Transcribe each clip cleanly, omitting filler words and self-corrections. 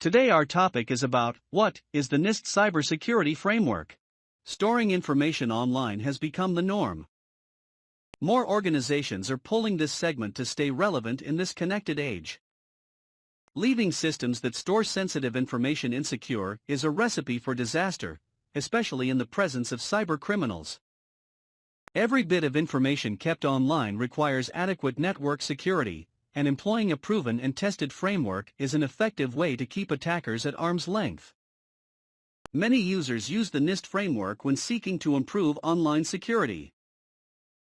Today our topic is about, what is the NIST Cybersecurity Framework? Storing information online has become the norm. More organizations are pulling this segment to stay relevant in this connected age. Leaving systems that store sensitive information insecure is a recipe for disaster, especially in the presence of cyber criminals. Every bit of information kept online requires adequate network security, and employing a proven and tested framework is an effective way to keep attackers at arm's length. Many users use the NIST framework when seeking to improve online security.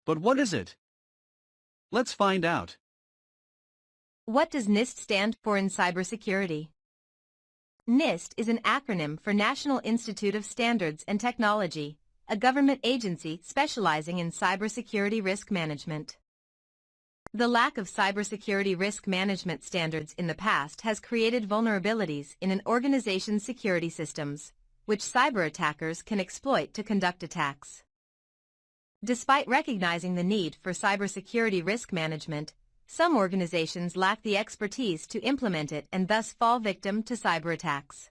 But what is it? Let's find out. What does NIST stand for in cybersecurity? NIST is an acronym for National Institute of Standards and Technology, a government agency specializing in cybersecurity risk management. The lack of cybersecurity risk management standards in the past has created vulnerabilities in an organization's security systems, which cyber attackers can exploit to conduct attacks. Despite recognizing the need for cybersecurity risk management, some organizations lack the expertise to implement it and thus fall victim to cyber attacks.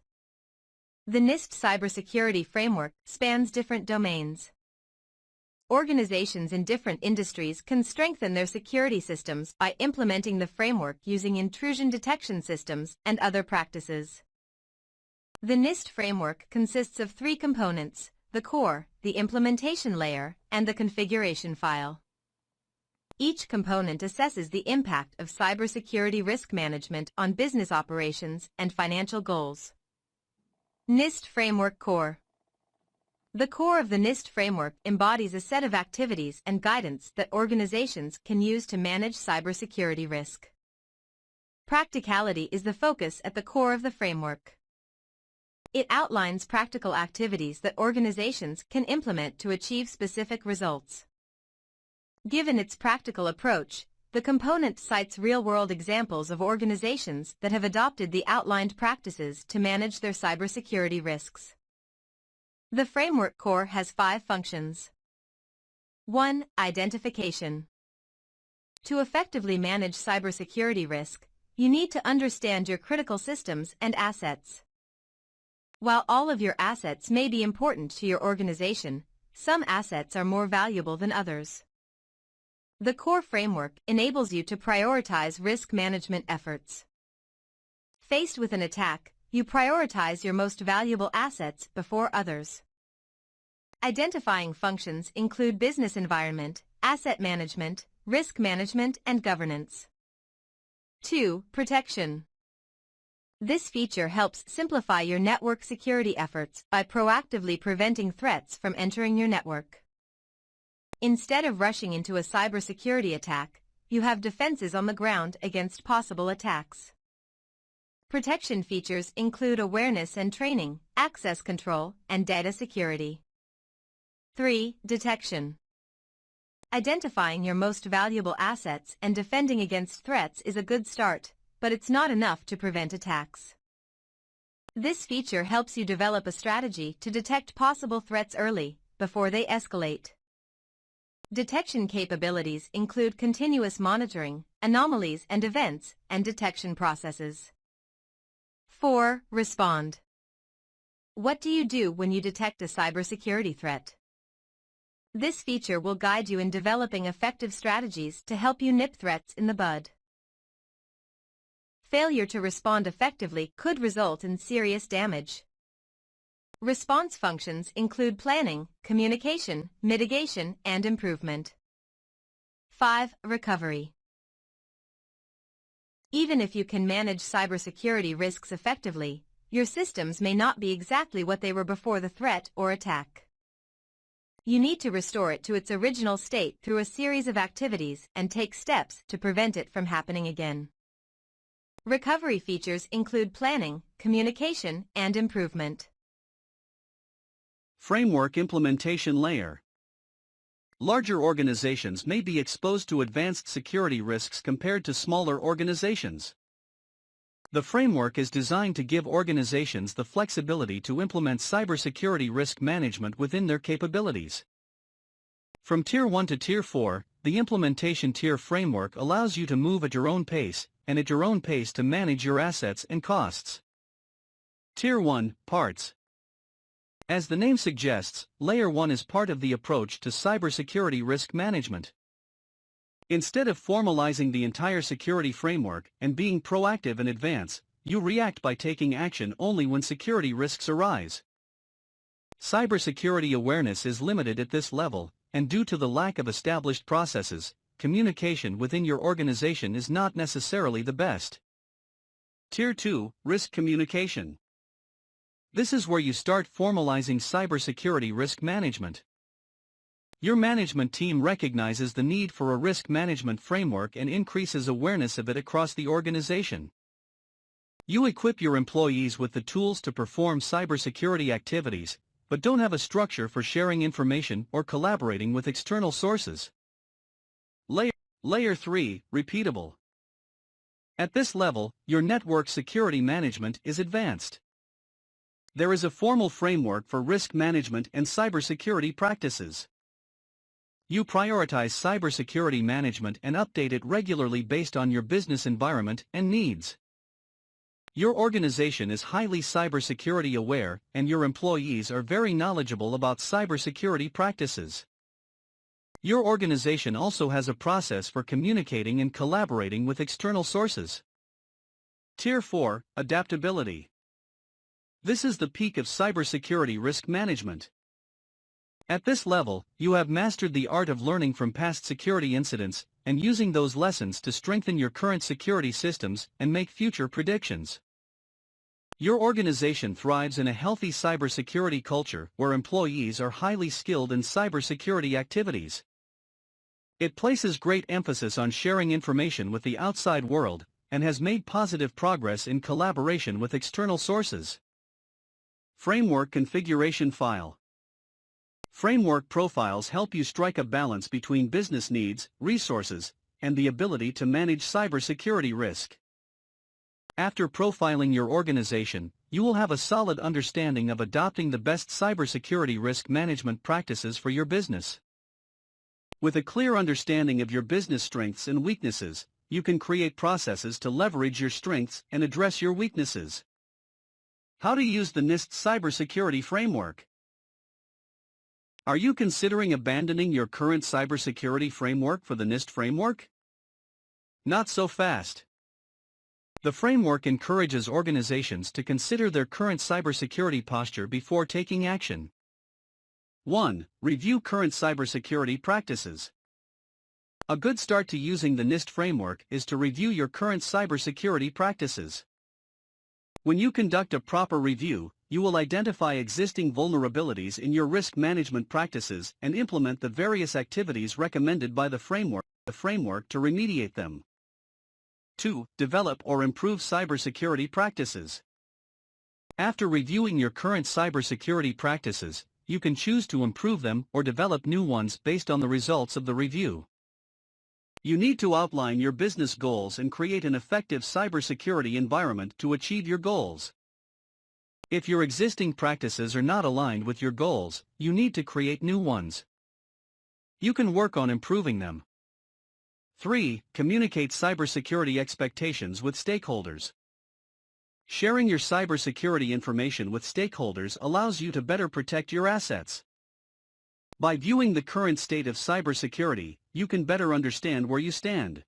The NIST Cybersecurity Framework spans different domains. Organizations in different industries can strengthen their security systems by implementing the framework using intrusion detection systems and other practices. The NIST framework consists of three components: the core, the implementation layer, and the configuration file. Each component assesses the impact of cybersecurity risk management on business operations and financial goals. NIST Framework Core. The core of the NIST framework embodies a set of activities and guidance that organizations can use to manage cybersecurity risk. Practicality is the focus at the core of the framework. It outlines practical activities that organizations can implement to achieve specific results. Given its practical approach, the component cites real-world examples of organizations that have adopted the outlined practices to manage their cybersecurity risks. The framework core has 5 functions. 1. Identification. To effectively manage cybersecurity risk, you need to understand your critical systems and assets. While all of your assets may be important to your organization, some assets are more valuable than others. The core framework enables you to prioritize risk management efforts. Faced with an attack, you prioritize your most valuable assets before others. Identifying functions include business environment, asset management, risk management, and governance. 2. Protection. This feature helps simplify your network security efforts by proactively preventing threats from entering your network. Instead of rushing into a cybersecurity attack, you have defenses on the ground against possible attacks. Protection features include awareness and training, access control, and data security. 3. Detection. Identifying your most valuable assets and defending against threats is a good start, but it's not enough to prevent attacks. This feature helps you develop a strategy to detect possible threats early, before they escalate. Detection capabilities include continuous monitoring, anomalies and events, and detection processes. 4. Respond. What do you do when you detect a cybersecurity threat? This feature will guide you in developing effective strategies to help you nip threats in the bud. Failure to respond effectively could result in serious damage. Response functions include planning, communication, mitigation, and improvement. 5. Recovery. Even if you can manage cybersecurity risks effectively, your systems may not be exactly what they were before the threat or attack. You need to restore it to its original state through a series of activities and take steps to prevent it from happening again. Recovery features include planning, communication, and improvement. Framework implementation layer. Larger organizations may be exposed to advanced security risks compared to smaller organizations. The framework is designed to give organizations the flexibility to implement cybersecurity risk management within their capabilities. From Tier 1 to Tier 4, the implementation tier framework allows you to move at your own pace, and at your own pace to manage your assets and costs. Tier 1 Parts. As the name suggests, Layer 1 is part of the approach to cybersecurity risk management. Instead of formalizing the entire security framework and being proactive in advance, you react by taking action only when security risks arise. Cybersecurity awareness is limited at this level, and due to the lack of established processes, communication within your organization is not necessarily the best. Tier 2 Risk Communication. This is where you start formalizing cybersecurity risk management. Your management team recognizes the need for a risk management framework and increases awareness of it across the organization. You equip your employees with the tools to perform cybersecurity activities, but don't have a structure for sharing information or collaborating with external sources. Layer 3 Repeatable. At this level, your network security management is advanced. There is a formal framework for risk management and cybersecurity practices. You prioritize cybersecurity management and update it regularly based on your business environment and needs. Your organization is highly cybersecurity aware, and your employees are very knowledgeable about cybersecurity practices. Your organization also has a process for communicating and collaborating with external sources. Tier 4 Adaptability. This is the peak of cybersecurity risk management. At this level, you have mastered the art of learning from past security incidents and using those lessons to strengthen your current security systems and make future predictions. Your organization thrives in a healthy cybersecurity culture where employees are highly skilled in cybersecurity activities. It places great emphasis on sharing information with the outside world and has made positive progress in collaboration with external sources. Framework Configuration File. Framework profiles help you strike a balance between business needs, resources, and the ability to manage cybersecurity risk. After profiling your organization, you will have a solid understanding of adopting the best cybersecurity risk management practices for your business. With a clear understanding of your business strengths and weaknesses, you can create processes to leverage your strengths and address your weaknesses. How to use the NIST Cybersecurity Framework. Are you considering abandoning your current cybersecurity framework for the NIST framework? Not so fast. The framework encourages organizations to consider their current cybersecurity posture before taking action. 1. Review current cybersecurity practices. A good start to using the NIST framework is to review your current cybersecurity practices. When you conduct a proper review, you will identify existing vulnerabilities in your risk management practices and implement the various activities recommended by the framework to remediate them. 2. Develop or improve cybersecurity practices. After reviewing your current cybersecurity practices, you can choose to improve them or develop new ones based on the results of the review. You need to outline your business goals and create an effective cybersecurity environment to achieve your goals. If your existing practices are not aligned with your goals, you need to create new ones. You can work on improving them. 3. Communicate cybersecurity expectations with stakeholders. Sharing your cybersecurity information with stakeholders allows you to better protect your assets. By viewing the current state of cybersecurity, you can better understand where you stand.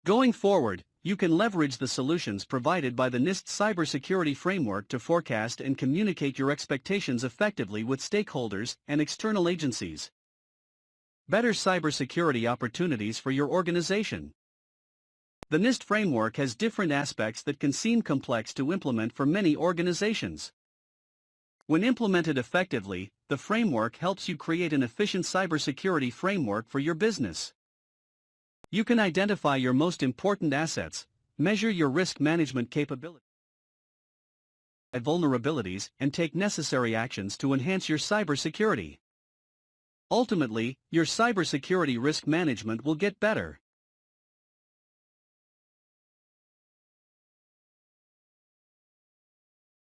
Going forward, you can leverage the solutions provided by the NIST Cybersecurity Framework to forecast and communicate your expectations effectively with stakeholders and external agencies. Better cybersecurity opportunities for your organization. The NIST framework has different aspects that can seem complex to implement for many organizations. When implemented effectively, the framework helps you create an efficient cybersecurity framework for your business. You can identify your most important assets, measure your risk management capabilities, vulnerabilities, and take necessary actions to enhance your cybersecurity. Ultimately, your cybersecurity risk management will get better.